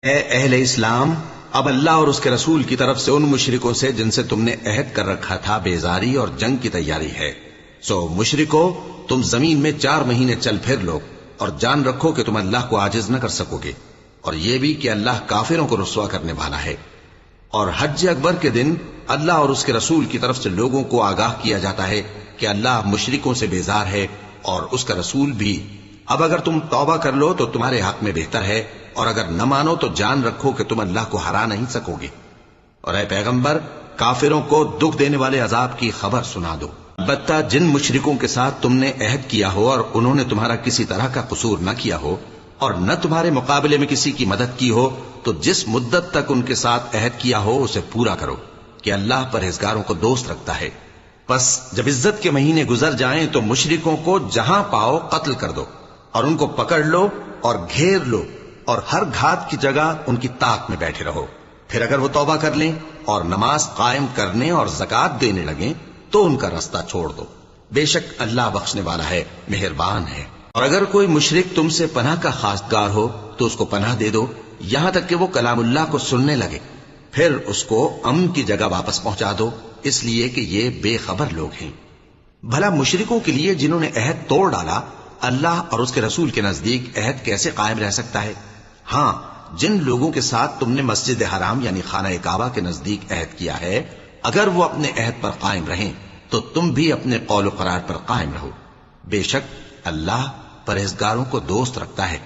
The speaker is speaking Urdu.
اے اہل اسلام، اب اللہ اور اس کے رسول کی طرف سے ان مشرکوں سے جن سے تم نے عہد کر رکھا تھا بیزاری اور جنگ کی تیاری ہے۔ سو مشرکو، تم زمین میں 4 مہینے چل پھر لو اور جان رکھو کہ تم اللہ کو عاجز نہ کر سکو گے، اور یہ بھی کہ اللہ کافروں کو رسوا کرنے والا ہے۔ اور حج اکبر کے دن اللہ اور اس کے رسول کی طرف سے لوگوں کو آگاہ کیا جاتا ہے کہ اللہ مشرکوں سے بیزار ہے اور اس کا رسول بھی۔ اب اگر تم توبہ کر لو تو تمہارے حق میں بہتر ہے، اور اگر نہ مانو تو جان رکھو کہ تم اللہ کو ہرا نہیں سکو گے۔ اور اے پیغمبر، کافروں کو دکھ دینے والے عذاب کی خبر سنا دو۔ البتہ جن مشرکوں کے ساتھ تم نے عہد کیا ہو اور انہوں نے تمہارا کسی طرح کا قصور نہ کیا ہو اور نہ تمہارے مقابلے میں کسی کی مدد کی ہو، تو جس مدت تک ان کے ساتھ عہد کیا ہو اسے پورا کرو، کہ اللہ پرہیزگاروں کو دوست رکھتا ہے۔ پس جب عزت کے مہینے گزر جائیں تو مشرکوں کو جہاں پاؤ قتل کر دو، اور ان کو پکڑ لو اور گھیر لو، اور ہر گھات کی جگہ ان کی طاق میں بیٹھے رہو۔ پھر اگر وہ توبہ کر لیں اور نماز قائم کرنے اور زکوٰۃ دینے لگیں تو ان کا رستہ چھوڑ دو، بے شک اللہ بخشنے والا ہے، مہربان ہے۔ اور اگر کوئی مشرک تم سے پناہ کا خواستگار ہو تو اس کو پناہ دے دو، یہاں تک کہ وہ کلام اللہ کو سننے لگے، پھر اس کو امن کی جگہ واپس پہنچا دو، اس لیے کہ یہ بے خبر لوگ ہیں۔ بھلا مشرکوں کے لیے جنہوں نے عہد توڑ ڈالا، اللہ اور اس کے رسول کے نزدیک عہد کیسے قائم رہ سکتا ہے؟ ہاں، جن لوگوں کے ساتھ تم نے مسجد حرام یعنی خانہ کعبہ کے نزدیک عہد کیا ہے، اگر وہ اپنے عہد پر قائم رہیں تو تم بھی اپنے قول و قرار پر قائم رہو، بے شک اللہ پرہیزگاروں کو دوست رکھتا ہے۔